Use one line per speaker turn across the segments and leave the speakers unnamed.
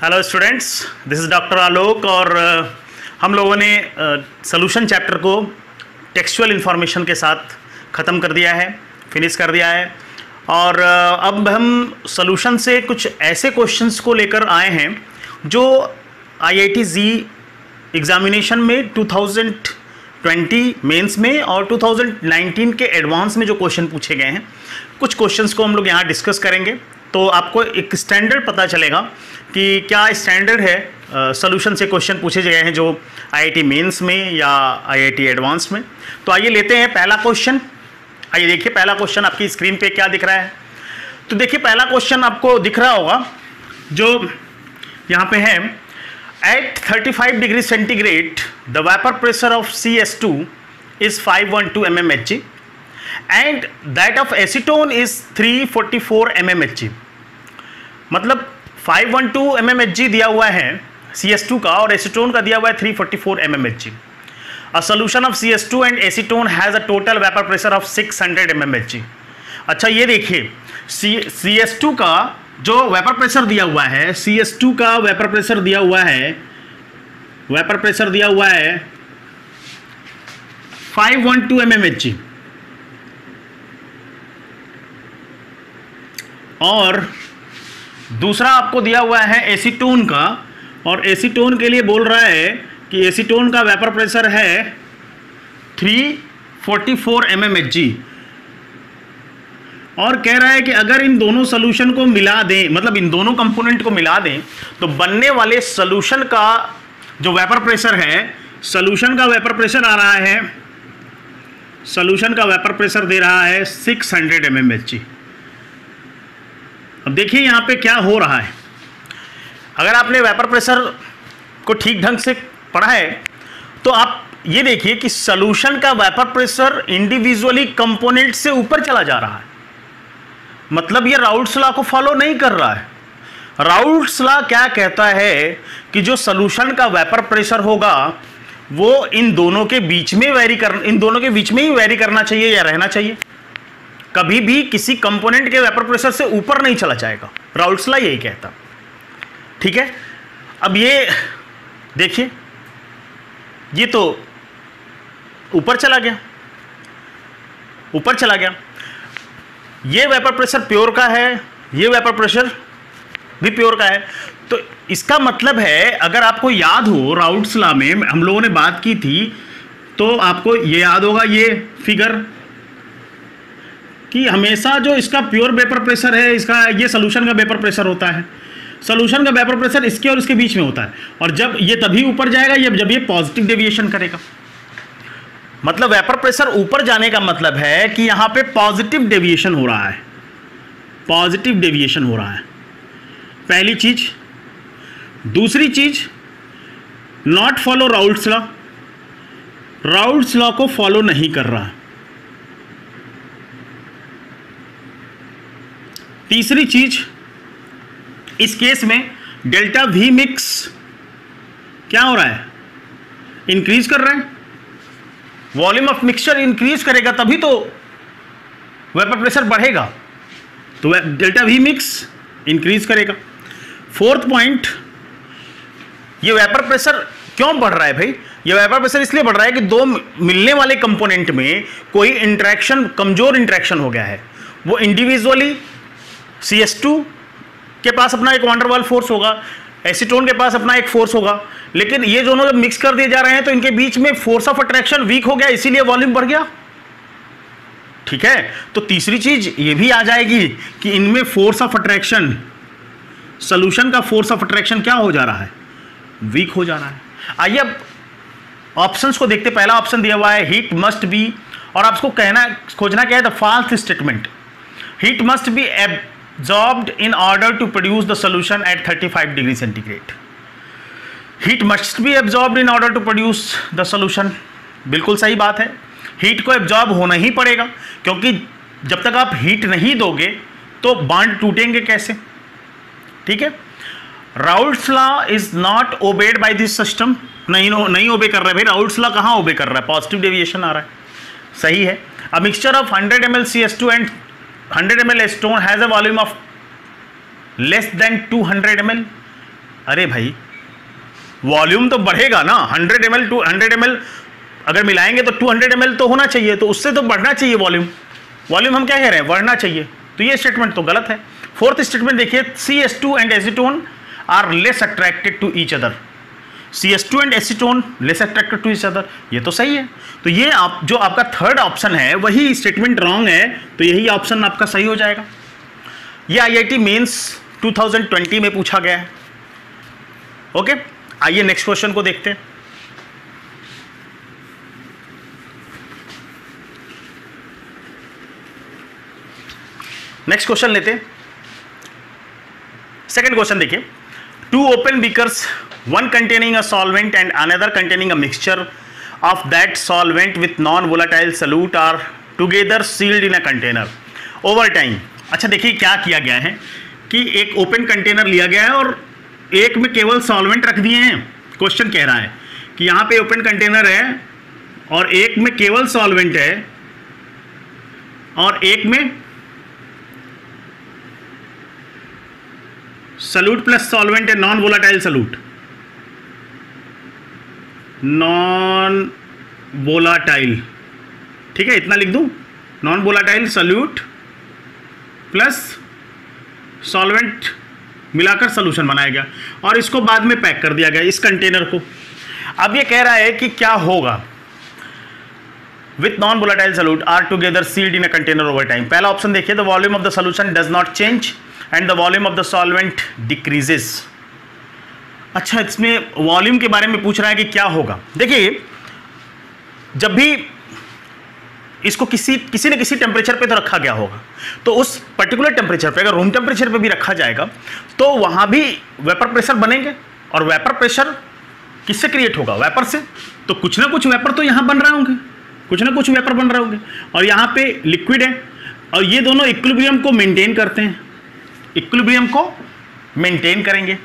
Hello students, this is doctor Alok और हम लोगों ने सॉल्यूशन चैप्टर को टेक्सचुअल इन्फॉर्मेशन के साथ ख़त्म कर दिया है, फिनिश कर दिया है। और अब हम सॉल्यूशन से कुछ ऐसे क्वेश्चंस को लेकर आए हैं जो IIT जी एग्ज़ामिनेशन में 2020 मेंस में और 2019 के एडवांस में जो क्वेश्चन पूछे गए हैं, कुछ क्वेश्चंस को हम लोग यहाँ डिस्कस करेंगे। तो आपको एक स्टैंडर्ड पता चलेगा कि क्या स्टैंडर्ड है सॉल्यूशन से क्वेश्चन पूछे गए हैं जो IIT मेंस में या IIT एडवांस में। तो आइए लेते हैं पहला क्वेश्चन। आइए देखिए पहला क्वेश्चन आपकी स्क्रीन पे क्या दिख रहा है। तो देखिए पहला क्वेश्चन आपको दिख रहा होगा जो यहाँ पे है, at 35 degree centigrade the vapour pressure of CS2 is 512 mmHg and that of acetone is 344 mmHg। मतलब 512 mmHg दिया हुआ है CS2 का और एसीटोन का दिया हुआ है 344 mmHg। A solution of CS2 and acetone has a total vapor pressure of 600 mmHg। अच्छा ये देखिए CS2 का जो वेपर प्रेशर दिया हुआ है, CS2 का वेपर प्रेशर दिया हुआ है, वेपर प्रेशर दिया हुआ है 512 mmHg और दूसरा आपको दिया हुआ है एसीटोन का, और एसीटोन के लिए बोल रहा है कि एसीटोन का वेपर प्रेशर है 344 mmHg और कह रहा है कि अगर इन दोनों सॉल्यूशन को मिला दें, मतलब इन दोनों कंपोनेंट को मिला दें, तो बनने वाले सॉल्यूशन का जो वेपर प्रेशर है, सॉल्यूशन का वेपर प्रेशर आ रहा है, सॉल्यूशन का वेपर प्रेशर दे रहा है 600 mmHg। अब देखिए यहाँ पे क्या हो रहा है। अगर आपने वेपर प्रेशर को ठीक ढंग से पढ़ा है तो आप ये देखिए कि सॉल्यूशन का वेपर प्रेशर इंडिविजुअली कंपोनेंट से ऊपर चला जा रहा है। मतलब ये राउल्ट्स लॉ को फॉलो नहीं कर रहा है। राउल्ट्स लॉ क्या कहता है कि जो सॉल्यूशन का वेपर प्रेशर होगा वो इन दोनों के बीच में ही वेरी करना चाहिए या रहना चाहिए, कभी भी किसी कंपोनेंट के वेपर प्रेशर से ऊपर नहीं चला जाएगा। राउल्ट्स लॉ यही कहता। ठीक है, अब ये देखिए ये तो ऊपर चला गया, ये वेपर प्रेशर प्योर का है, ये वेपर प्रेशर भी प्योर का है। तो इसका मतलब है, अगर आपको याद हो राउल्ट्स लॉ में हम लोगों ने बात की थी तो आपको ये याद होगा ये फिगर कि हमेशा जो इसका प्योर वेपर प्रेशर है, इसका ये सॉल्यूशन का वेपर प्रेशर होता है, सॉल्यूशन का वेपर प्रेशर इसके और इसके बीच में होता है। और जब ये तभी ऊपर जाएगा जब ये पॉजिटिव डेविएशन करेगा। मतलब वेपर प्रेशर ऊपर जाने का मतलब है कि यहाँ पे पॉजिटिव डेविएशन हो रहा है, पॉजिटिव डेविएशन हो रहा है, पहली चीज। दूसरी चीज, not follow Raoult's law, Raoult's law को फॉलो नहीं कर रहा है। तीसरी चीज, इस केस में डेल्टा V मिक्स क्या हो रहा है, इंक्रीज कर रहा है। वॉल्यूम ऑफ मिक्सचर इंक्रीज करेगा तभी तो वेपर प्रेशर बढ़ेगा, तो डेल्टा V मिक्स इंक्रीज करेगा। फोर्थ पॉइंट, ये वेपर प्रेशर क्यों बढ़ रहा है भाई? ये वेपर प्रेशर इसलिए बढ़ रहा है कि दो मिलने वाले कंपोनेंट में कोई इंटरेक्शन, कमजोर इंटरेक्शन हो गया है। वो इंडिविजुअली CS2 के पास अपना एक वंडरवाल फोर्स होगा, एसीटोन के पास अपना एक फोर्स होगा, लेकिन ये दोनों जब मिक्स कर दिए जा रहे हैं तो इनके बीच में फोर्स ऑफ अट्रैक्शन वीक हो गया, इसीलिए वॉल्यूम बढ़ गया। ठीक है, तो तीसरी चीज ये भी आ जाएगी कि इनमें फोर्स ऑफ अट्रैक्शन, सॉल्यूशन का फोर्स ऑफ अट्रैक्शन क्या हो जा रहा है, वीक हो जा रहा है। आइए अब ऑप्शंस को देखते। पहला ऑप्शन दिया हुआ है हीट मस्ट बी, और आपको खोजना क्या है, the false statement. Heat must be absorbed in order to produce the solution at 35 degree centigrade। Heat must be absorbed in order to produce the solution। बिल्कुल सही बात है, हीट को एब्जॉर्ब होना ही पड़ेगा, क्योंकि जब तक आप हीट नहीं दोगे तो बॉन्ड टूटेंगे कैसे। ठीक है, Raoult's law is not obeyed by this system. नहीं ओबे कर रहा है भाई, राउल्ट्स लॉ कहाँ ओबे कर रहा है, पॉजिटिव डेविएशन आ रहा है। सही है। A mixture of 100 ml CS2 and 100 ml acetone has a volume of less than 200 ml। अरे भाई वॉल्यूम तो बढ़ेगा ना, 100 ml टू 100 ml अगर मिलाएंगे तो 200 ml तो होना चाहिए, तो उससे तो बढ़ना चाहिए वॉल्यूम। वॉल्यूम हम क्या कह रहे हैं, बढ़ना चाहिए, तो ये स्टेटमेंट तो गलत है। फोर्थ स्टेटमेंट देखिए, CH2 and acetone are less attracted to each other. CH2 and acetone less attracted to each other, ये तो सही है। तो ये आप जो आपका थर्ड ऑप्शन है वही स्टेटमेंट रॉन्ग है, तो यही ऑप्शन आपका सही हो जाएगा। ये IIT मेंस 2020 में पूछा गया है। ओके, आइए नेक्स्ट क्वेश्चन को देखते हैं। नेक्स्ट क्वेश्चन लेते हैं। सेकंड क्वेश्चन देखिए, two open beakers, one containing a solvent and another containing a mixture of that solvent with non-volatile solute are together sealed in a container over time। अच्छा देखिए क्या किया गया है कि एक ओपन कंटेनर लिया गया है और एक में केवल सॉल्वेंट रख दिए हैं। क्वेश्चन कह रहा है कि यहाँ पे ओपन कंटेनर है और एक में केवल सॉल्वेंट है और एक में सल्यूट प्लस सॉल्वेंट है, non volatile solute, non volatile, ठीक है, इतना लिख दूं, non volatile solute plus solvent मिलाकर सॉल्यूशन बनाया गया और इसको बाद में पैक कर दिया गया इस कंटेनर को। अब ये कह रहा है कि क्या होगा, with non volatile solute are together sealed in a container over time. पहला ऑप्शन देखिए, the volume of the solution does not change and the volume of the solvent decreases. अच्छा, इसमें वॉल्यूम के बारे में पूछ रहा है कि क्या होगा। देखिए जब भी इसको किसी न किसी टेम्परेचर पे तो रखा गया होगा, तो उस पर्टिकुलर टेम्परेचर पे, अगर रूम टेम्परेचर पे भी रखा जाएगा तो वहाँ भी वेपर प्रेशर बनेंगे और वेपर प्रेशर किससे क्रिएट होगा, वेपर से। तो कुछ ना कुछ वेपर तो यहाँ बन रहे होंगे, कुछ ना कुछ वेपर बन रहे होंगे और यहाँ पे लिक्विड है और ये दोनों इक्विलिब्रियम को मेंटेन करते हैं, इक्विलिब्रियम को मेंटेन करेंगे।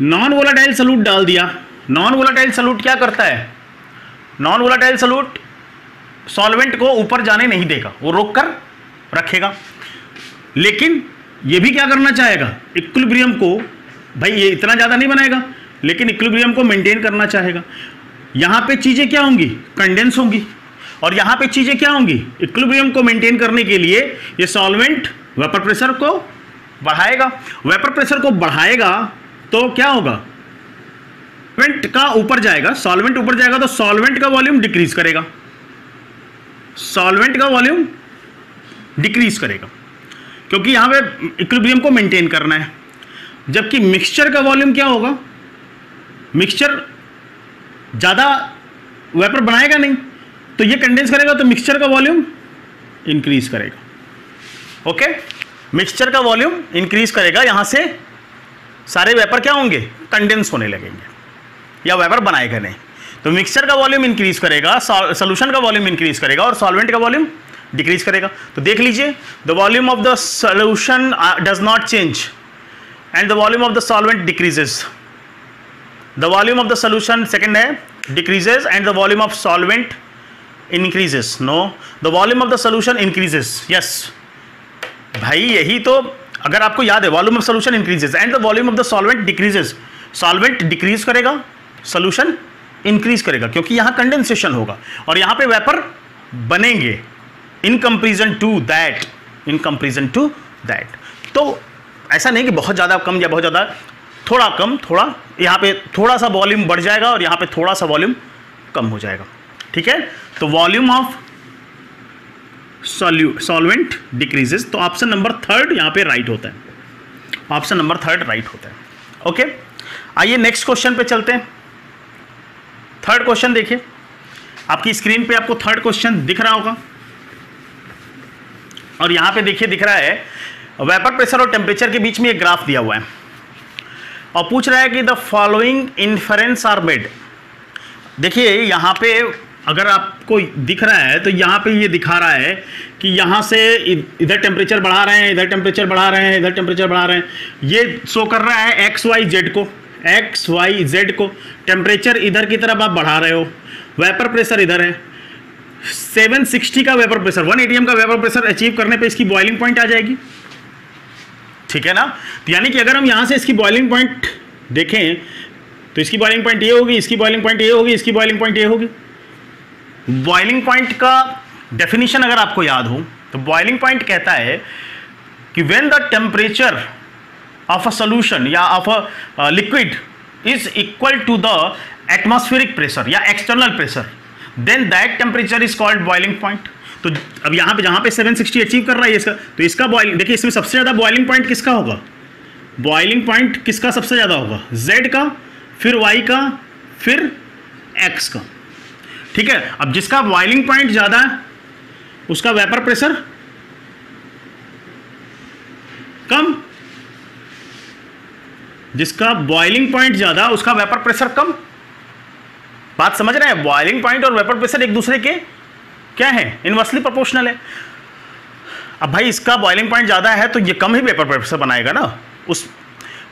नॉन वोलाटाइल सल्यूट डाल दिया। नॉन वोलाटाइल सल्यूट क्या करता है, नॉन वोलाटाइल सल्यूट सॉल्वेंट को ऊपर जाने नहीं देगा, वो रोक कर रखेगा, लेकिन ये भी क्या करना चाहेगा, इक्विलिब्रियम को, भाई ये इतना ज़्यादा नहीं बनाएगा लेकिन इक्विलिब्रियम को मेंटेन करना चाहेगा। यहाँ पे चीज़ें क्या होंगी, कंडेंस होंगी और यहाँ पे चीज़ें क्या होंगी, इक्विलिब्रियम को मेंटेन करने के लिए ये सॉल्वेंट वेपर प्रेशर को बढ़ाएगा। वेपर प्रेशर को बढ़ाएगा तो क्या होगा, सॉल्वेंट का ऊपर जाएगा, सॉल्वेंट ऊपर जाएगा तो सॉल्वेंट का वॉल्यूम डिक्रीज करेगा, सॉल्वेंट का वॉल्यूम डिक्रीज करेगा क्योंकि यहां पे इक्विलिब्रियम को मेंटेन करना है। जबकि मिक्सचर का वॉल्यूम क्या होगा, मिक्सचर ज़्यादा वेपर बनाएगा नहीं तो ये कंडेंस करेगा तो मिक्सचर का वॉल्यूम इंक्रीज करेगा। ओके, मिक्सचर का वॉल्यूम इंक्रीज करेगा, यहां से सारे वेपर क्या होंगे, कंडेंस होने लगेंगे या वेपर बनाएगा नहीं। तो मिक्सचर का वॉल्यूम इंक्रीज करेगा, सॉल्यूशन का वॉल्यूम इंक्रीज करेगा और सॉल्वेंट का वॉल्यूम डिक्रीज करेगा। तो देख लीजिए, the volume of the solution does not change and the volume of the solvent decreases. The volume of the solution second है decreases and the volume of solvent increases. No, the volume of the solution increases. Yes भाई, यही तो, अगर आपको याद है, volume of solution increases and the volume of the solvent decreases. Solvent decrease करेगा, solution increase करेगा क्योंकि यहां कंडेंसेशन होगा और यहां पे वेपर बनेंगे in comparison to that, in comparison to that. तो ऐसा नहीं कि बहुत ज़्यादा कम या बहुत ज़्यादा, थोड़ा कम, थोड़ा यहाँ पे थोड़ा सा वॉल्यूम बढ़ जाएगा और यहाँ पे थोड़ा सा वॉल्यूम कम हो जाएगा। ठीक है, तो वॉल्यूम ऑफ सॉल्वेंट डिक्रीजेस। तो ऑप्शन नंबर थर्ड यहाँ पे राइट होता है, ऑप्शन नंबर थर्ड राइट होता है। ओके, आइए नेक्स्ट क्वेश्चन पे चलते हैं। थर्ड क्वेश्चन देखिए, आपकी स्क्रीन पे आपको थर्ड क्वेश्चन दिख रहा होगा और यहाँ पे देखिए दिख रहा है वेपर प्रेशर और टेम्परेचर के बीच में एक ग्राफ दिया हुआ है और पूछ रहा है कि the following inference are made. देखिए यहाँ पे अगर आपको दिख रहा है तो यहाँ पे ये दिखा रहा है कि यहाँ से इधर टेम्परेचर बढ़ा रहे हैं, इधर टेम्परेचर बढ़ा रहे हैं, इधर टेम्परेचर बढ़ा रहे हैं। ये शो कर रहा है एक्स वाई जेड को, एक्स वाई जेड को। टेम्परेचर इधर की तरफ आप बढ़ा रहे हो, वेपर प्रेशर इधर है। 760 का वेपर प्रेशर, 1 atm का वेपर प्रेशर अचीव करने पे इसकी बॉइलिंग पॉइंट आ जाएगी। ठीक है ना। तो यानी कि अगर हम यहां से इसकी बॉइलिंग पॉइंट देखें तो इसकी बॉइलिंग पॉइंट ये होगी, इसकी बॉइलिंग पॉइंट ये होगी, इसकी बॉइलिंग पॉइंट ये होगी। बॉइलिंग पॉइंट का डेफिनेशन अगर आपको याद हो तो बॉइलिंग पॉइंट कहता है कि when the temperature of a solution या of a liquid is equal to the atmospheric pressure या external pressure, then that temperature is called boiling point. तो अब यहाँ पे जहाँ पे 760 अचीव कर रहा है इसका, तो इसका बॉइलिंग देखिए, इसमें सबसे ज़्यादा बॉइलिंग पॉइंट किसका होगा, बॉइलिंग पॉइंट किसका सबसे ज़्यादा होगा, Z का, फिर Y का, फिर X का। ठीक है, अब जिसका बॉइलिंग पॉइंट ज़्यादा है उसका वेपर प्रेशर कम, जिसका बॉइलिंग पॉइंट ज़्यादा उसका वेपर प्रेशर कम। बात समझ रहे हैं, बॉइलिंग पॉइंट और वेपर प्रेशर एक दूसरे के क्या है, इनवर्सली प्रोपोर्शनल है। अब भाई इसका बॉइलिंग पॉइंट ज़्यादा है तो ये कम ही वेपर प्रेशर बनाएगा ना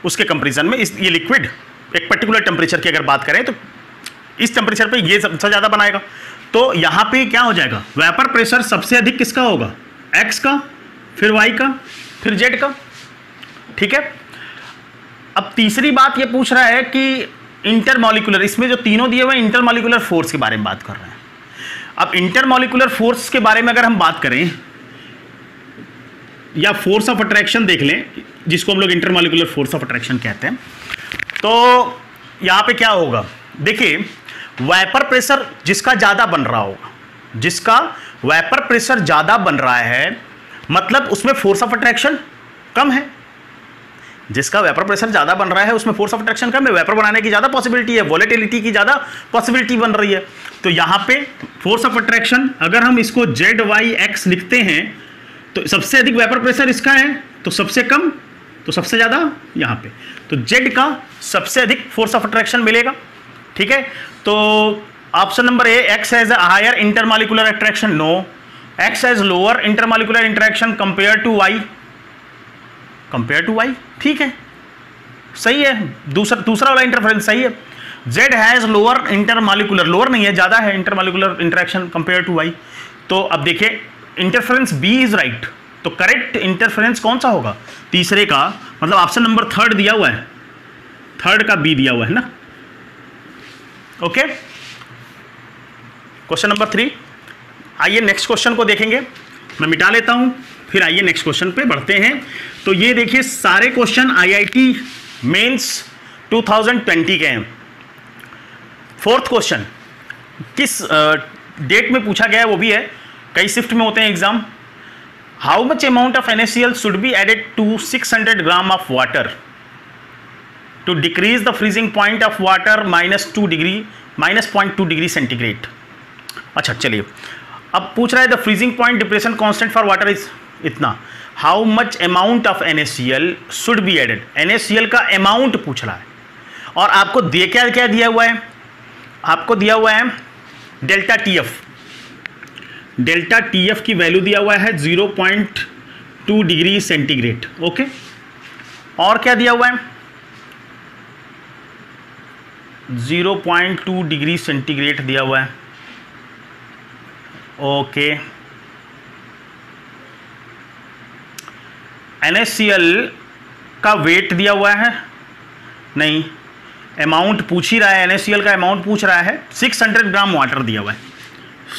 उसके कंपैरिजन में। ये लिक्विड एक पर्टिकुलर टेम्परेचर की अगर बात करें तो इस टेम्परेचर पे ये सबसे ज़्यादा बनाएगा। तो यहाँ पे क्या हो जाएगा, वेपर प्रेशर सबसे अधिक किसका होगा, X का, फिर Y का, फिर Z का। ठीक है, अब तीसरी बात ये पूछ रहा है कि इंटरमॉलिक्यूलर, इसमें जो तीनों दिए हुए हैं इंटरमॉलिक्यूलर फोर्स के बारे में बात कर रहे हैं। अब इंटरमॉलिक्यूलर फोर्स के बारे में अगर हम बात करें या फोर्स ऑफ अट्रैक्शन देख लें, जिसको हम लोग इंटरमॉलिक्यूलर फोर्स ऑफ अट्रैक्शन कहते हैं, तो यहां पे क्या होगा, देखिए वेपर प्रेशर जिसका ज्यादा बन रहा होगा, जिसका वेपर प्रेशर ज्यादा बन रहा है मतलब उसमें फोर्स ऑफ अट्रैक्शन कम है। जिसका वेपर प्रेशर ज्यादा बन रहा है उसमें फोर्स ऑफ अट्रैक्शन कम है, वेपर बनाने की ज्यादा पॉसिबिलिटी है, वोलेटिलिटी की ज्यादा पॉसिबिलिटी बन रही है। तो यहां पे फोर्स ऑफ अट्रैक्शन अगर हम इसको ZYX लिखते हैं तो सबसे अधिक वेपर प्रेशर इसका है, तो सबसे कम तो सबसे ज्यादा यहां पे, तो Z का सबसे अधिक फोर्स ऑफ अट्रैक्शन मिलेगा। ठीक है, तो option number A, X has a higher intermolecular attraction, no, X has lower intermolecular interaction compare to Y, compare to Y, ठीक है, सही है, दूसरा वाला इंटरफेरेंस सही है। Z has lower intermolecular, lower नहीं है, ज्यादा है intermolecular interaction compare to Y। तो अब देखिए इंटरफेरेंस B इज राइट, तो करेक्ट इंटरफेरेंस कौन सा होगा, तीसरे का, मतलब ऑप्शन नंबर थर्ड दिया हुआ है, थर्ड का B दिया हुआ है ना। Okay, question number 3। आइए नेक्स्ट क्वेश्चन को देखेंगे, मैं मिटा लेता हूं, फिर आइए नेक्स्ट क्वेश्चन पे बढ़ते हैं। तो ये देखिए सारे क्वेश्चन IIT मेंस 2020 के हैं। फोर्थ क्वेश्चन किस डेट में पूछा गया है वो भी है, कई शिफ्ट में होते हैं exam. How much amount of NaCl should be added to 600 gram of water to decrease the freezing point of water -0.2 degree centigrade. अच्छा चलिए, अब पूछ रहा है the freezing point depression constant for water is इतना, how much amount of NaCl should be added, NaCl का amount पूछ रहा है। और आपको क्या दिया हुआ है, आपको दिया हुआ है डेल्टा TF की वैल्यू दिया हुआ है 0.2 डिग्री सेंटीग्रेड। ओके, और क्या दिया हुआ है, 0.2 डिग्री सेंटीग्रेड दिया हुआ है। ओके, NaCl का वेट दिया हुआ है, नहीं, अमाउंट पूछ ही रहा है, NaCl का अमाउंट पूछ रहा है। 600 ग्राम वाटर दिया हुआ है,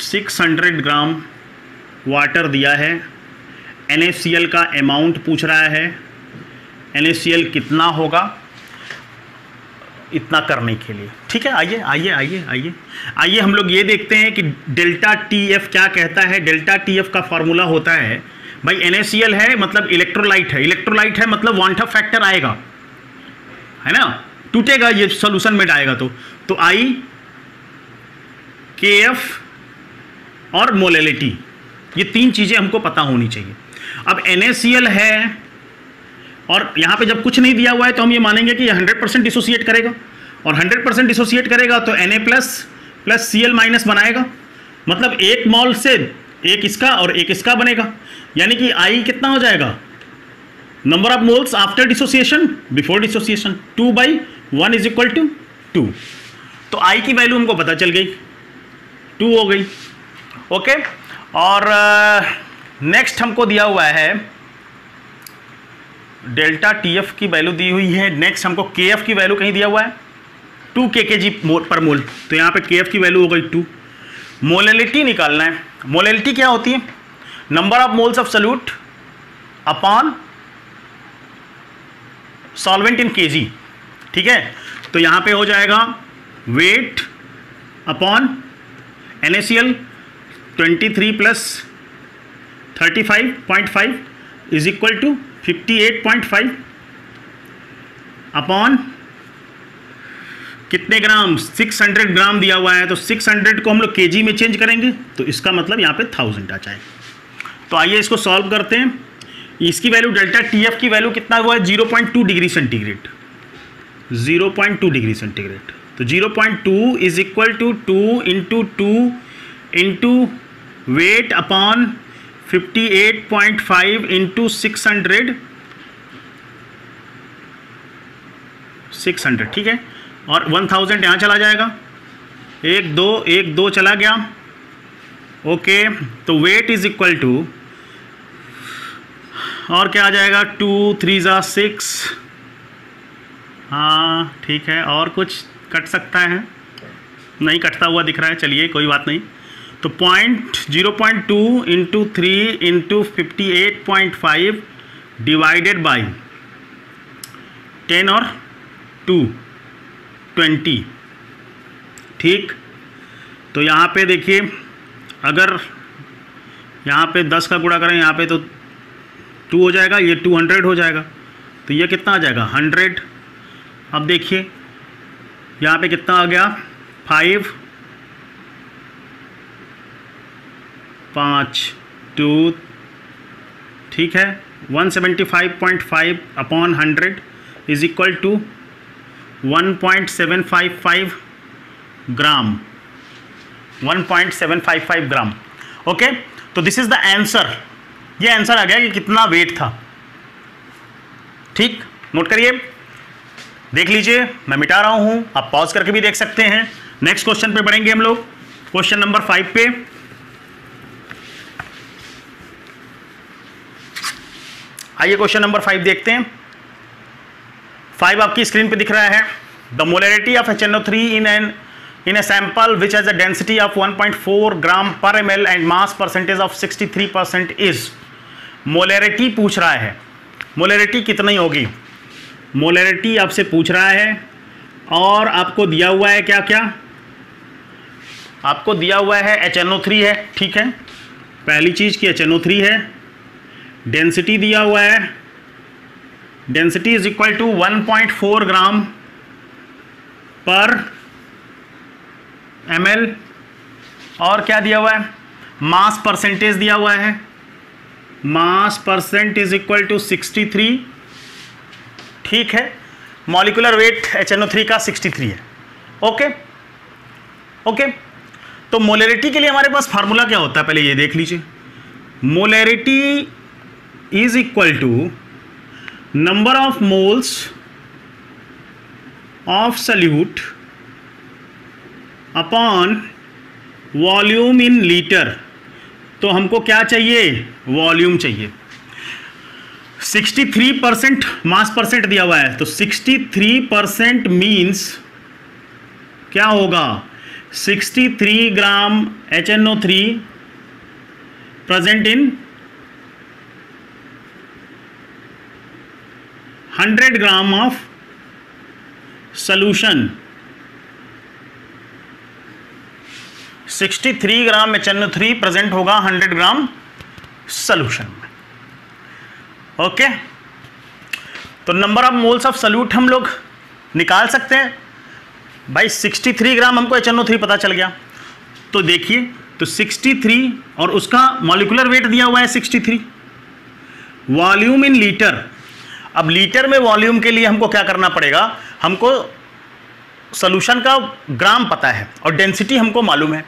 600 ग्राम वाटर दिया है, NaCl का अमाउंट पूछ रहा है, NaCl कितना होगा इतना करने के लिए। ठीक है, आइए हम लोग ये देखते हैं कि डेल्टा TF क्या कहता है। डेल्टा TF का फॉर्मूला होता है भाई, NaCl है मतलब इलेक्ट्रोलाइट है, इलेक्ट्रोलाइट है मतलब वांट ऑफ फैक्टर आएगा, है ना, टूटेगा ये सॉल्यूशन में जाएगा तो I KF और मोलेलिटी, ये तीन चीजें हमको पता होनी चाहिए। अब NaCl है और यहाँ पे जब कुछ नहीं दिया हुआ है तो हम ये मानेंगे कि ये 100% डिसोसिएट करेगा, और 100% डिसोसिएट करेगा तो Na प्लस Cl माइनस बनाएगा, मतलब एक मॉल से एक इसका और एक इसका बनेगा, यानी कि I कितना हो जाएगा, number of moles after dissociation before dissociation, 2/1 is equal to 2। तो I की वैल्यू हमको पता चल गई, 2 हो गई। ओके, और नेक्स्ट हमको दिया हुआ है डेल्टा टी एफ की वैल्यू दी हुई है। नेक्स्ट हमको के एफ की वैल्यू कहीं दिया हुआ है 2 kg पर मोल, तो यहाँ पे के एफ की वैल्यू हो गई 2। मोलैलिटी निकालना है। मोलैलिटी क्या होती है? Number of moles of solute upon solvent in KG. ठीक है, तो यहाँ पे हो जाएगा weight upon NaCl 23 plus 35.5 is equal to 58.5 upon कितने ग्राम? 600 ग्राम दिया हुआ है, तो 600 को हम लोग केजी में चेंज करेंगे तो इसका मतलब यहाँ पे 1000 आ जाएगा। तो आइए इसको सॉल्व करते हैं। इसकी वैल्यू डेल्टा टी एफ की वैल्यू कितना हुआ है? 0.2 डिग्री सेंटीग्रेड। 0.2 डिग्री सेंटीग्रेड, तो 0.2 is equal to 2 into weight upon 58.5 into 600। ठीक है, और 1000 यहाँ चला जाएगा, 1 2 चला गया। ओके, तो वेट इज इक्वल टू, और क्या आ जाएगा? 2 3 6। हाँ ठीक है, और कुछ कट सकता है? नहीं कटता हुआ दिख रहा है, चलिए कोई बात नहीं। तो 0.2 इंटू 3 इंटू 58.5 डिवाइडेड बाई 10 और 2 20। ठीक, तो यहाँ पे देखिए, अगर यहाँ पे 10 का गुणा करें यहाँ पे तो 2 हो जाएगा, ये 200 हो जाएगा, तो ये कितना आ जाएगा? 100। अब देखिए यहाँ पे कितना आ गया? 5 5 2। ठीक है, 175.5 upon 100 is equal to 1.755 gram. 1.755 gram. Okay, तो दिस इज द आंसर। ये आंसर आ गया कि कितना वेट था। ठीक, नोट करिए, देख लीजिए, मैं मिटा रहा हूं, आप पॉज करके भी देख सकते हैं। नेक्स्ट क्वेश्चन पे बढ़ेंगे हम लोग, क्वेश्चन नंबर 5 पे। आइए क्वेश्चन नंबर 5 देखते हैं। 5 आपकी स्क्रीन पे दिख रहा है। The molarity of HNO3 in a sample which has a density of 1.4 gram per ml and mass percentage of 63% is। Molarity पूछ रहा है, मोलैरिटी कितनी होगी? मोलैरिटी आपसे पूछ रहा है, और आपको दिया हुआ है क्या क्या? आपको दिया हुआ है HNO3 है। ठीक है, पहली चीज़ की HNO3 है। डेंसिटी दिया हुआ है, डेंसिटी इज इक्वल टू 1.4 ग्राम पर ml, और क्या दिया हुआ है? मास परसेंटेज दिया हुआ है। Mass percent is equal to 63। ठीक है, मॉलिक्यूलर वेट HNO3 का 63 है। ओके ओके, तो मोलैरिटी के लिए हमारे पास फार्मूला क्या होता है? पहले ये देख लीजिए। Molarity is equal to number of moles of solute upon volume in litre. तो हमको क्या चाहिए? वॉल्यूम चाहिए। 63% मास परसेंट दिया हुआ है, तो 63% मीन्स क्या होगा? 63 ग्राम HNO3 present in 100 gram of solution. 63 gram HNO3 present होगा 100 ग्राम सॉल्यूशन में। ओके, तो number of moles of solute हम लोग निकाल सकते हैं भाई। 63 ग्राम हमको HNO3 पता चल गया, तो देखिए, तो 63 और उसका मॉलिक्यूलर वेट दिया हुआ है 63। Volume in litre. अब लीटर में वॉल्यूम के लिए हमको क्या करना पड़ेगा? हमको सॉल्यूशन का ग्राम पता है और डेंसिटी हमको मालूम है,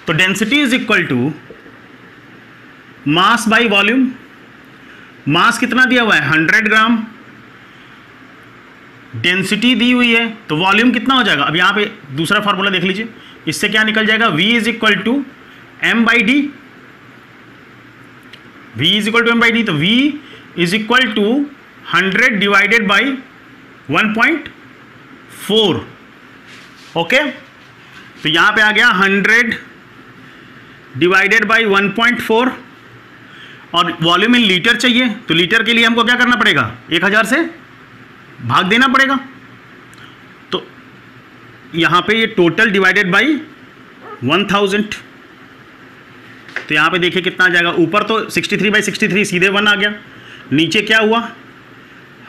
तो density is equal to mass by volume. Mass कितना दिया हुआ है? 100 ग्राम। डेंसिटी दी हुई है, तो वॉल्यूम कितना हो जाएगा? अब यहाँ पे दूसरा फार्मूला देख लीजिए, इससे क्या निकल जाएगा? V is equal to M by D. V is equal to M by D, तो V is equal to 100 divided by 1.4। Okay, तो यहां पे आ गया 100 डिवाइडेड बाई 1.4 और वॉल्यूम इन लीटर चाहिए, तो लीटर के लिए हमको क्या करना पड़ेगा, 1000 से भाग देना पड़ेगा। तो यहां पे ये टोटल डिवाइडेड बाई 1000, तो यहां पे देखिए कितना आ जाएगा, ऊपर तो 63/63 सीधे 1 आ गया, नीचे क्या हुआ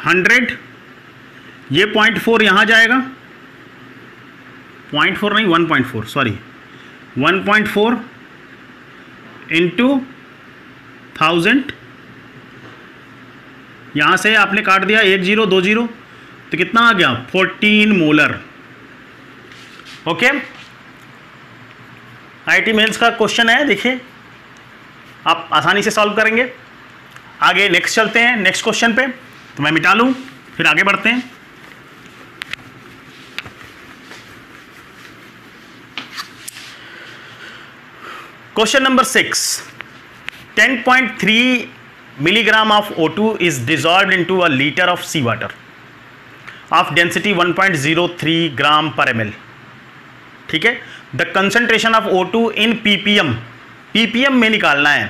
100, ये 0.4 यहां जाएगा, 0.4 नहीं 1.4 सॉरी 1.4 इंटू 1000, यहां से आपने काट दिया 1 0 2 0, तो कितना आ गया 14 मोलर। ओके, आईआईटी मेंस का क्वेश्चन है, देखिए आप आसानी से सॉल्व करेंगे। आगे नेक्स्ट चलते हैं, नेक्स्ट क्वेश्चन पे, तो मैं मिटा लूं फिर आगे बढ़ते हैं। Question number 6, 10.3 milligram of O2 is dissolved into a liter of seawater of density 1.03 gram per ml। ठीक है, the concentration of O2 in ppm, ppm में निकालना है।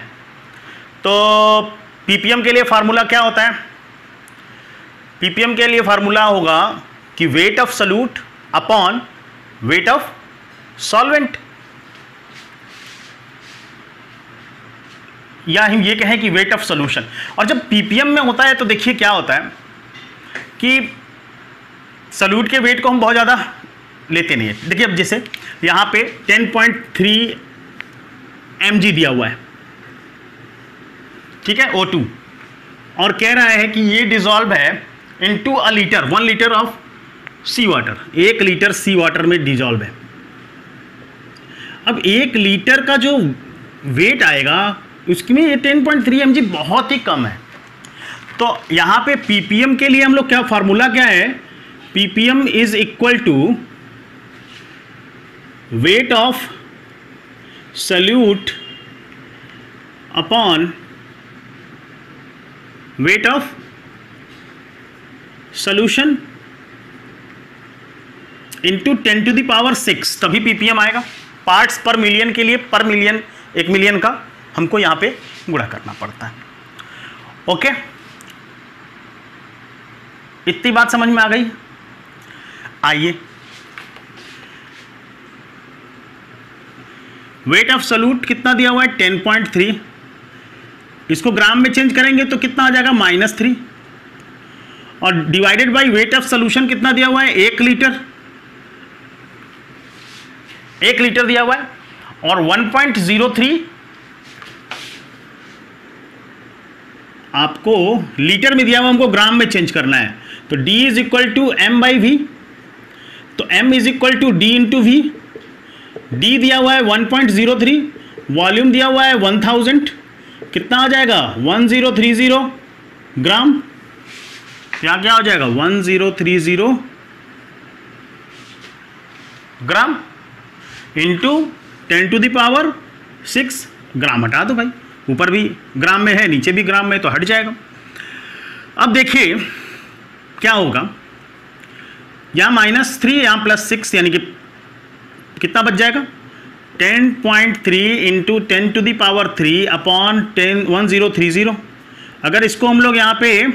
तो ppm के लिए फार्मूला क्या होता है, ppm के लिए फार्मूला होगा कि wait of solute upon weight of solvent, या हम ये कहें कि वेट ऑफ सॉल्यूशन। और जब ppm में होता है तो देखिए क्या होता है कि सॉल्यूट के वेट को हम बहुत ज़्यादा लेते नहीं है। देखिए अब जैसे यहाँ पे 10.3 mg दिया हुआ है, ठीक है O2, और कह रहा है कि ये डिजॉल्व है into a litre, 1 litre of sea water, 1 litre sea water में डिजॉल्व है। अब 1 लीटर का जो वेट आएगा उसमें ये 10.3 mg बहुत ही कम है। तो यहाँ पे ppm के लिए हम लोग क्या फार्मूला क्या है, ppm is equal to weight of solute upon weight of solution into 10⁶, तभी ppm आएगा। पार्ट्स पर मिलियन के लिए पर मिलियन, 1 मिलियन का हमको यहां पे गुणा करना पड़ता है। ओके, इतनी बात समझ में आ गई। आइए, वेट ऑफ सॉल्यूट कितना दिया हुआ है 10.3, इसको ग्राम में चेंज करेंगे तो कितना आ जाएगा -3, और divided by weight of solution कितना दिया हुआ है 1 लीटर, 1 लीटर दिया हुआ है, और 1.03 आपको लीटर में दिया हुआ, हमको ग्राम में चेंज करना है। तो D is equal to m/v, तो m is equal to D into V. D दिया हुआ है 1.03, वॉल्यूम दिया हुआ है 1000, कितना आ जाएगा 1030 ग्राम, यहाँ क्या हो जाएगा 1030 ग्राम इंटू 10⁶, ग्राम हटा दो भाई, ऊपर भी ग्राम में है नीचे भी ग्राम में, तो हट जाएगा। अब देखिए क्या होगा, यहाँ -3 यहाँ +6, यानी कि कितना बच जाएगा 10.3 इंटू 10⁻³ अपॉन 1030। अगर इसको हम लोग यहाँ पे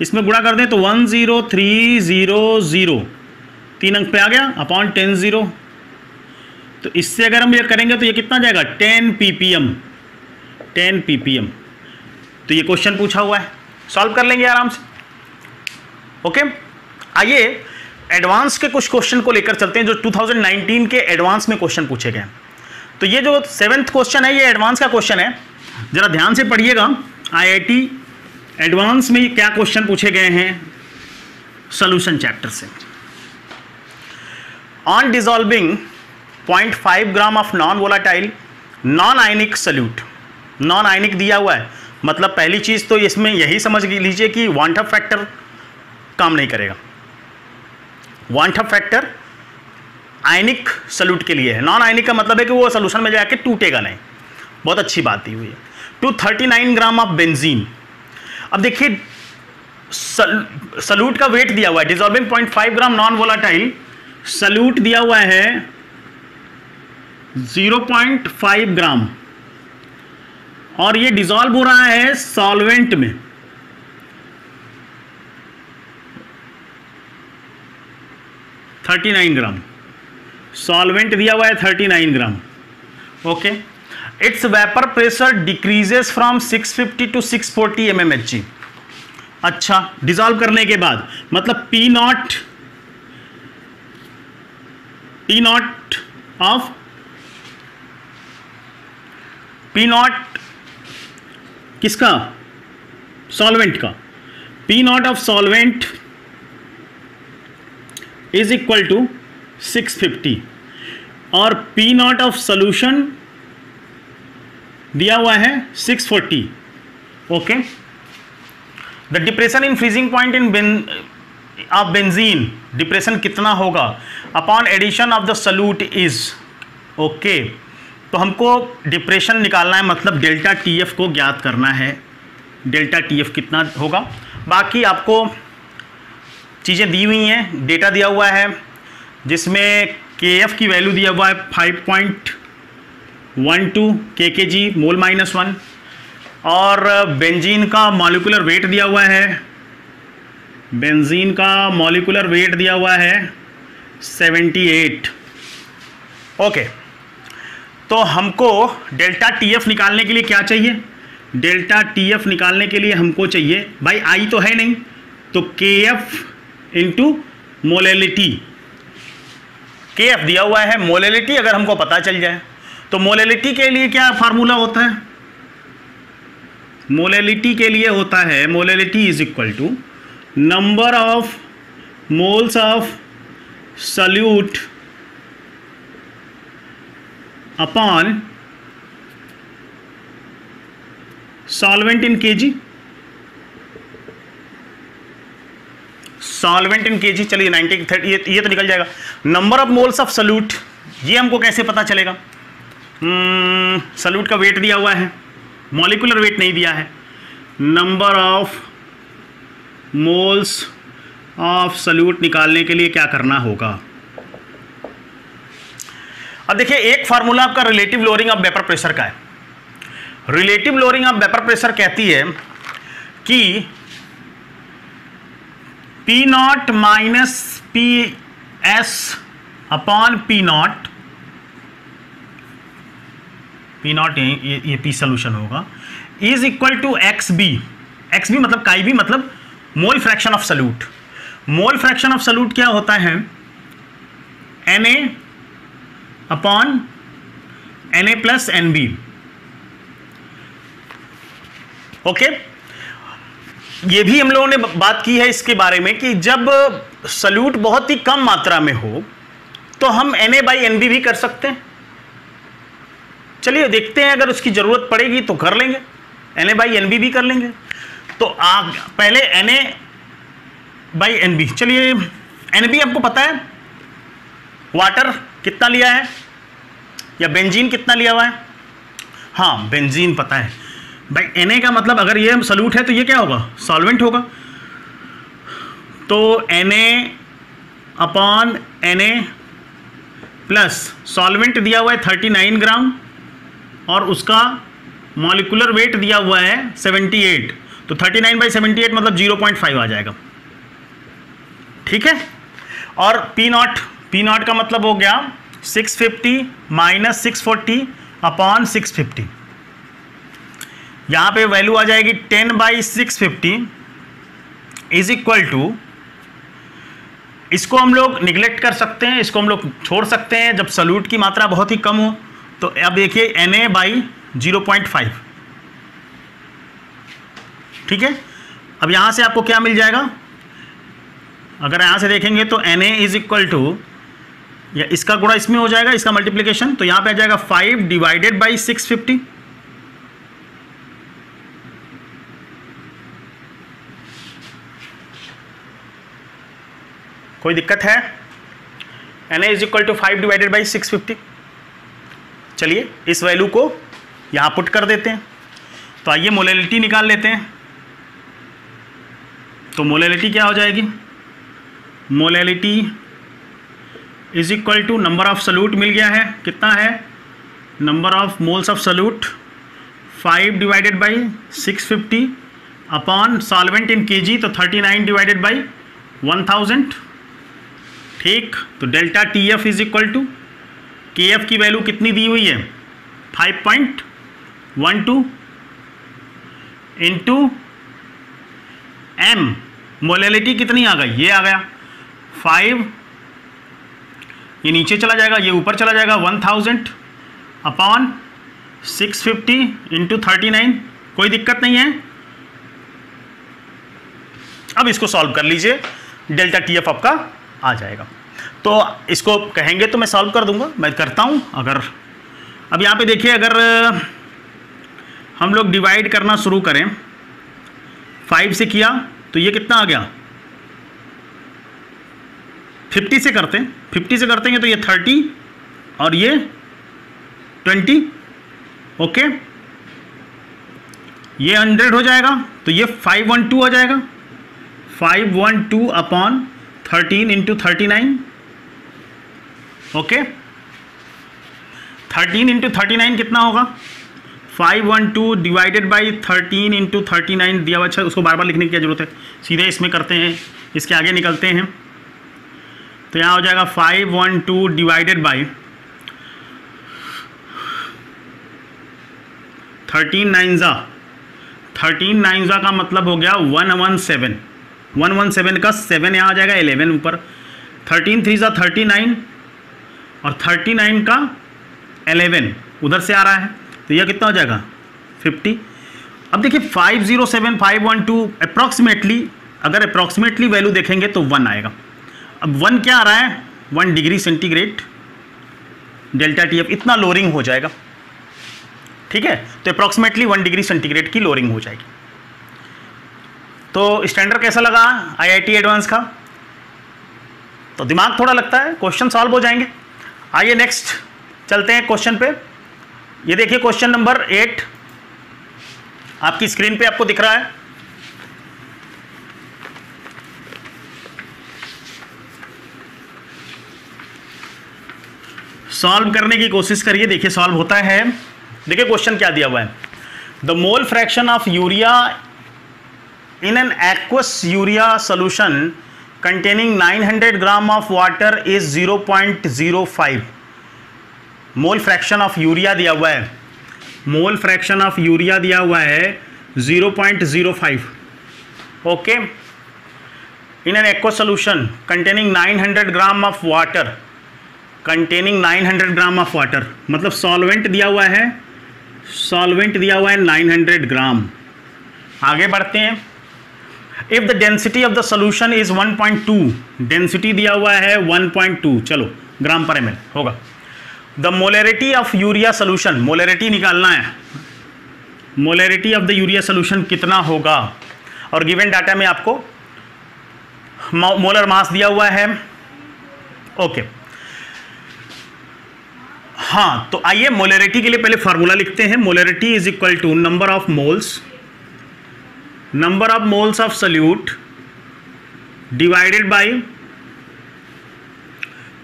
इसमें गुणा कर दें तो 10300, 3 अंक पे आ गया, अपॉन 10 तो इससे अगर हम ये करेंगे तो ये कितना जाएगा 10 ppm। तो ये क्वेश्चन पूछा हुआ है, सॉल्व कर लेंगे आराम से। ओके, आइए एडवांस के कुछ क्वेश्चन को लेकर चलते हैं जो 2019 के एडवांस में क्वेश्चन पूछे गए। तो ये जो 7th क्वेश्चन है ये एडवांस का क्वेश्चन है, जरा ध्यान से पढ़िएगा। आईआईटी एडवांस में क्या क्वेश्चन पूछे गए हैं सॉल्यूशन चैप्टर से। On dissolving 0.5 gram of non volatile non ionic solute, non ionic दिया हुआ है, मतलब पहली चीज तो इसमें यही समझ लीजिए कि वांट ऑफ फैक्टर काम नहीं करेगा। Want of factor ionic solute के लिए है, नॉन आयनिक का मतलब है कि वो सॉल्यूशन में जाके टूटेगा नहीं। बहुत अच्छी बात दी हुई है। 239 ग्राम ऑफ बेंजीन। अब देखिए सल्यूट का वेट दिया हुआ है, डिजॉल्विंग 0.5 ग्राम नॉन वोलाटाइल सल्यूट दिया हुआ है 0.5 ग्राम, और ये डिजॉल्व हो रहा है सॉल्वेंट में। $39 ग्राम सॉल्वेंट दिया हुआ है, 39 ग्राम। Okay, it's vapour pressure decreases from 650 to 640 mmHg। अच्छा, डिजॉल्व करने के बाद मतलब P नॉट किसका? सॉल्वेंट का। P not of solvent is equal to 650 और P नॉट ऑफ सॉल्यूशन दिया हुआ है 640। Okay, the depression in freezing point in of benzene, depression कितना होगा upon addition of the solute is. Okay, तो हमको डिप्रेशन निकालना है, मतलब डेल्टा TF को ज्ञात करना है, डेल्टा TF कितना होगा। बाकी आपको चीज़ें दी हुई हैं, डेटा दिया हुआ है जिसमें KF की वैल्यू दिया हुआ है 5.12 kg मोल -1, और बेंजीन का मॉलिक्यूलर वेट दिया हुआ है, बेंजीन का मॉलिक्यूलर वेट दिया हुआ है 78। ओके, तो हमको डेल्टा TF निकालने के लिए क्या चाहिए? डेल्टा TF निकालने के लिए हमको चाहिए, भाई I तो है नहीं, तो KF इंटू मोलेलिटी। KF दिया हुआ है, मोलेलिटी अगर हमको पता चल जाए तो मोलेलिटी के लिए क्या फार्मूला होता है? मोलेलिटी के लिए होता है, molality is equal to number of moles of solute upon solvent in KG. Solvent in KG, चलिए 90 ये तो निकल जाएगा। Number of moles of solute, ये हमको कैसे पता चलेगा? सल्यूट का वेट दिया हुआ है, मॉलिक्यूलर वेट नहीं दिया है। Number of moles of salute निकालने के लिए क्या करना होगा? अब देखिए, एक फार्मूला आपका relative lowering of vapour pressure का है। Relative lowering of vapour pressure कहती है कि P not minus PS upon P not, ये P सोल्यूशन होगा, is equal to XB। XB मतलब काई भी, मतलब mole fraction of solute. Mole fraction of solute क्या होता है? Na upon Na plus NB। Okay, ये भी हम लोगों ने बात की है इसके बारे में कि जब सल्यूट बहुत ही कम मात्रा में हो तो हम Na/NB भी कर सकते हैं। चलिए देखते हैं, अगर उसकी ज़रूरत पड़ेगी तो कर लेंगे, Na/NB भी कर लेंगे। तो आप पहले Na/NB, चलिए NB आपको पता है, वाटर कितना लिया है या बेंजीन कितना लिया हुआ है? हाँ, बेंजीन पता है भाई। Na का मतलब अगर ये सल्यूट है तो ये क्या होगा? सॉल्वेंट होगा। तो Na upon Na plus solvent दिया हुआ है 39 ग्राम और उसका मॉलिक्यूलर वेट दिया हुआ है 78, तो 39/78 मतलब 0.5 आ जाएगा। ठीक है, और P नॉट का मतलब हो गया 650 माइनस 640 अपॉन 650। यहाँ पे वैल्यू आ जाएगी 10/650 इज इक्वल टू, इसको हम लोग निगलेक्ट कर सकते हैं, इसको हम लोग छोड़ सकते हैं जब सल्यूट की मात्रा बहुत ही कम हो। तो अब देखिए Na/0.5। ठीक है, अब यहाँ से आपको क्या मिल जाएगा? अगर यहाँ से देखेंगे तो Na इज इक्वल टू, या इसका गुणा इसमें हो जाएगा, इसका मल्टीप्लिकेशन, तो यहाँ पे आ जाएगा 5 डिवाइडेड बाई 650। कोई दिक्कत है? Na is equal to 5 divided by 650। चलिए इस वैल्यू को यहाँ पुट कर देते हैं। तो आइए मोलेलिटी निकाल लेते हैं। तो मोलैलिटी क्या हो जाएगी, molality is equal to number of solute मिल गया है, कितना है, number of moles of solute 5 divided by 650 upon solvent in kg, तो 39 डिवाइडेड बाई 1000। ठीक, तो delta T F is equal to K F की वैल्यू कितनी दी हुई है 5.12 इंटू एम, मोलैलिटी कितनी आ गई, ये आ गया 5, ये नीचे चला जाएगा, ये ऊपर चला जाएगा 1000 अपॉन 650 इंटू 39, कोई दिक्कत नहीं है। अब इसको सॉल्व कर लीजिए, डेल्टा टी एफ आपका आ जाएगा। तो इसको कहेंगे तो मैं सॉल्व कर दूंगा, मैं करता हूं। अगर अब यहाँ पे देखिए, अगर हम लोग डिवाइड करना शुरू करें 5 से किया तो ये कितना आ गया, 50 से करते हैं, 50 से करते हैं तो ये 30 और ये 20, ओके, ये 100 हो जाएगा, तो ये 512 आ जाएगा, 512 अपॉन 13 इंटू 39, ओके, 13 इंटू 39 कितना होगा, 512 डिवाइडेड बाई 13 इंटू 39 दिया हुआ। अच्छा, उसको बार बार लिखने की क्या जरूरत है, सीधे इसमें करते हैं, इसके आगे निकलते हैं, तो यहाँ हो जाएगा 512 डिवाइडेड बाई 13 9 का मतलब हो गया 117, 117 का 7 यहाँ आ जाएगा, 11 ऊपर, 13 3 39 और 39 का 11 उधर से आ रहा है, तो यह कितना हो जाएगा 50। अब देखिए 507 512 अप्रॉक्सीमेटली, अगर अप्रॉक्सीमेटली वैल्यू देखेंगे तो 1 आएगा। अब 1 क्या आ रहा है, 1 degree centigrade, delta T F इतना लोअरिंग हो जाएगा, ठीक है, तो अप्रॉक्सीमेटली 1 डिग्री सेंटीग्रेड की लोअरिंग हो जाएगी। तो स्टैंडर्ड कैसा लगा आईआईटी एडवांस का, तो दिमाग थोड़ा लगता है, क्वेश्चन सॉल्व हो जाएंगे। आइए नेक्स्ट चलते हैं क्वेश्चन पे। ये देखिए क्वेश्चन नंबर 8 आपकी स्क्रीन पे आपको दिख रहा है। सॉल्व करने की कोशिश करिए, देखिए सॉल्व होता है। देखिए क्वेश्चन क्या दिया हुआ है, the mole fraction of urea in an aqueous urea solution containing 900 gram of water is 0.05। Mole fraction of urea दिया हुआ है, मोल फ्रैक्शन ऑफ यूरिया दिया हुआ है 0.05, okay, in an aqueous solution containing 900 gram of water, containing 900 gram of water, मतलब solvent दिया हुआ है, सॉल्वेंट दिया हुआ है 900 ग्राम। आगे बढ़ते हैं। If the density of the solution is 1.2, density दिया हुआ है 1.2, चलो ग्राम पर ml होगा। The molarity of urea solution, molarity निकालना है, molarity of the urea solution कितना होगा, और गिवन डाटा में आपको मोलर मास दिया हुआ है, ओके। हाँ, तो आइए मोलैरिटी के लिए पहले फार्मूला लिखते हैं। Molarity is equal to number of moles, number of moles of solute divided by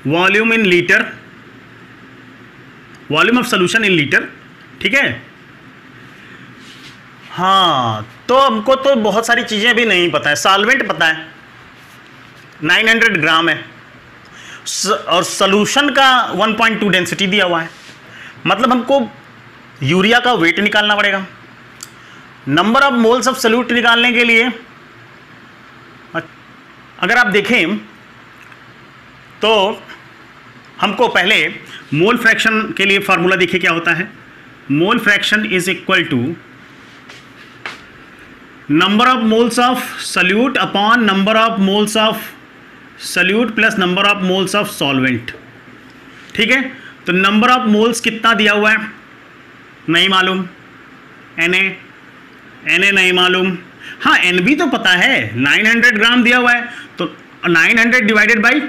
volume in litre, volume of solution in litre, ठीक है। हाँ, तो हमको तो बहुत सारी चीजें भी नहीं पता है, सॉल्वेंट पता है 900 ग्राम है और सोल्यूशन का 1.2 डेंसिटी दिया हुआ है, मतलब हमको यूरिया का वेट निकालना पड़ेगा। Number of moles of solute निकालने के लिए अगर आप देखें तो हमको पहले मोल फ्रैक्शन के लिए फार्मूला देखिए क्या होता है। Mole fraction is equal to number of moles of solute upon number of moles of solute plus number of moles of solvent, ठीक है। तो नंबर ऑफ मोल्स कितना दिया हुआ है नहीं मालूम, Na नहीं मालूम, हाँ Nb तो पता है 900 ग्राम दिया हुआ है, तो 900 divided by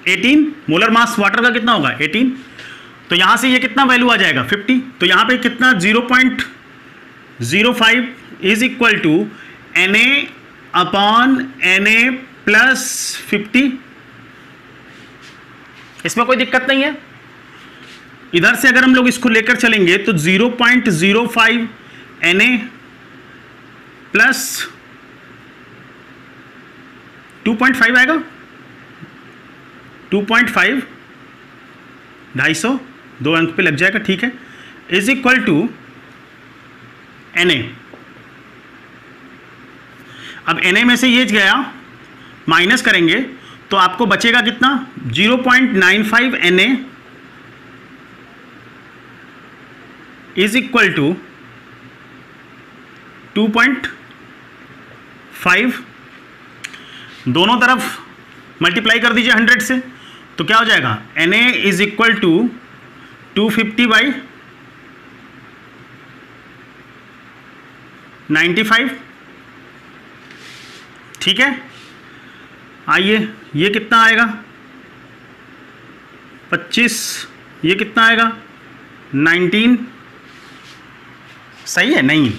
18, molar mass water का कितना होगा 18, तो यहाँ से ये कितना वैल्यू आ जाएगा 50, तो यहाँ पे कितना 0.05 is equal to Na upon Na plus 50, इसमें कोई दिक्कत नहीं है। इधर से अगर हम लोग इसको लेकर चलेंगे तो 0.05 Na प्लस 2.5 आएगा, 2.5, 250, 2 अंक पे लग जाएगा, ठीक है, इज इक्वल टू Na। अब Na में से ये गया, माइनस करेंगे तो आपको बचेगा कितना, 0.95 Na इज इक्वल टू 2.5, दोनों तरफ मल्टीप्लाई कर दीजिए 100 से, तो क्या हो जाएगा, Na इज इक्वल टू 250/95, ठीक है। आइए ये कितना आएगा, 25, ये कितना आएगा 19, सही है, नहीं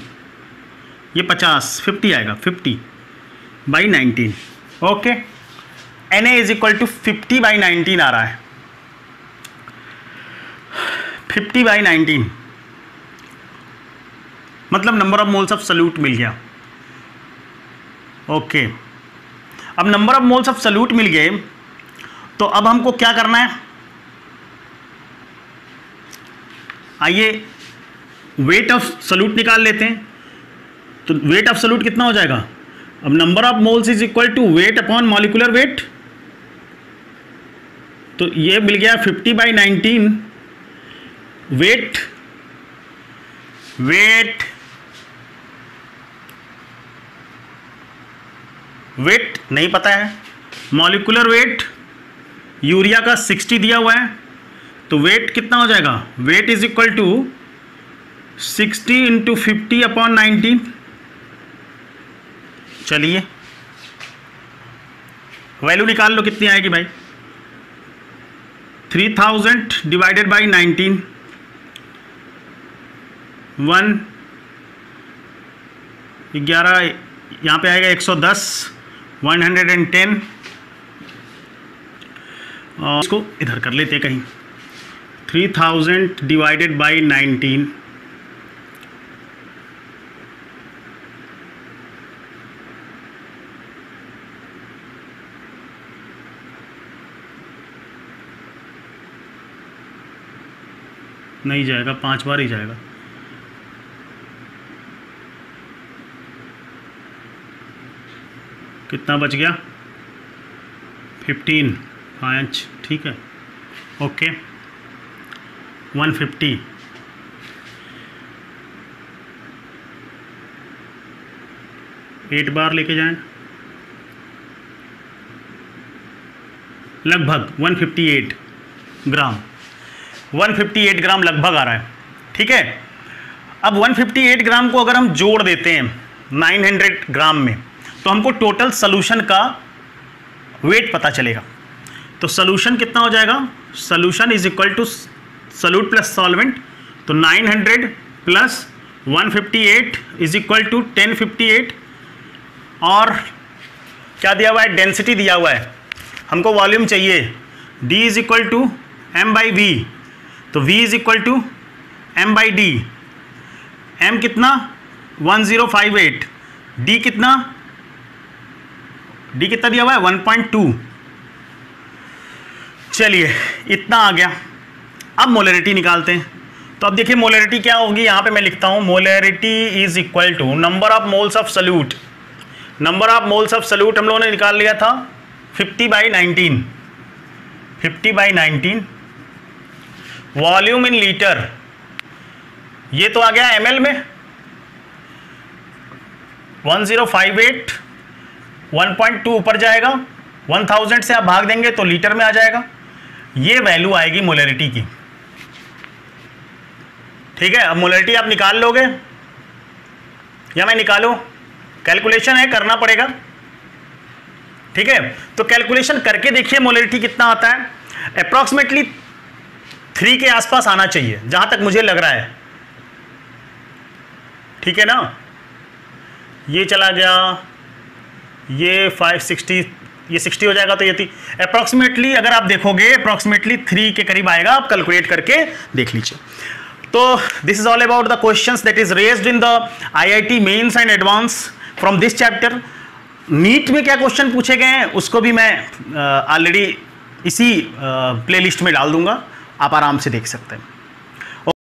ये 50 आएगा, 50/19, okay. Na is equal to 50/19 आ रहा है, 50/19 मतलब number of moles of solute मिल गया, ओके। अब number of moles of solute मिल गए, तो अब हमको क्या करना है, आइए वेट ऑफ सल्यूट निकाल लेते हैं। तो वेट ऑफ सल्यूट कितना हो जाएगा, अब number of moles is equal to weight upon molecular weight, तो ये मिल गया 50/19, वेट नहीं पता है, मॉलिक्यूलर वेट यूरिया का 60 दिया हुआ है, तो वेट कितना हो जाएगा, वेट इज इक्वल टू 60 × 50/19। चलिए वैल्यू निकाल लो, कितनी आएगी भाई, 3000 डिवाइडेड बाई 19, 11 यहाँ पे आएगा 110, 110, और इसको इधर कर लेते हैं कहीं, 3000 डिवाइडेड बाई 19, नहीं जाएगा, 5 बार ही जाएगा, कितना बच गया, 15, 5, ठीक है, ओके, 150, एट बार लेके जाएं, लगभग 158 ग्राम, 158 ग्राम लगभग आ रहा है, ठीक है। अब 158 ग्राम को अगर हम जोड़ देते हैं 900 ग्राम में, तो हमको टोटल सोल्यूशन का वेट पता चलेगा। तो सोल्यूशन कितना हो जाएगा, solution is equal to solute plus solvent, तो 900 प्लस 158 इज इक्वल टू 1058, और क्या दिया हुआ है, डेंसिटी दिया हुआ है, हमको वॉल्यूम चाहिए, D is equal to m/v, तो V is equal to m/d, m कितना 1058, D कितना दिया हुआ है 1.2, चलिए इतना आ गया। अब मोलरिटी निकालते हैं, तो अब देखिए मोलरिटी क्या होगी, यहाँ पे मैं लिखता हूँ molarity is equal to number of moles of solute, number of moles of solute हम लोगों ने निकाल लिया था 50/19, 50/19, वॉल्यूम इन लीटर, ये तो आ गया ml में, 1058, 1.2 ऊपर जाएगा, 1000 से आप भाग देंगे तो लीटर में आ जाएगा, ये वैल्यू आएगी मोलरिटी की, ठीक है। अब मोलरिटी आप निकाल लोगे या मैं निकालूं, कैलकुलेशन है, करना पड़ेगा, ठीक है। तो कैलकुलेशन करके देखिए मोलरिटी कितना आता है, अप्रॉक्सीमेटली 3 के आसपास आना चाहिए जहां तक मुझे लग रहा है, ठीक है ना। ये चला गया ये 560, ये 60 हो जाएगा, तो ये थी अप्रॉक्सीमेटली, अगर आप देखोगे अप्रॉक्सीमेटली 3 के करीब आएगा, आप कैलकुलेट करके देख लीजिए। तो this is all about the questions that is raised in the IIT mains and advance from this chapter. NEET में क्या क्वेश्चन पूछे गए हैं उसको भी मैं ऑलरेडी इसी प्लेलिस्ट में डाल दूंगा, आप आराम से देख सकते हैं।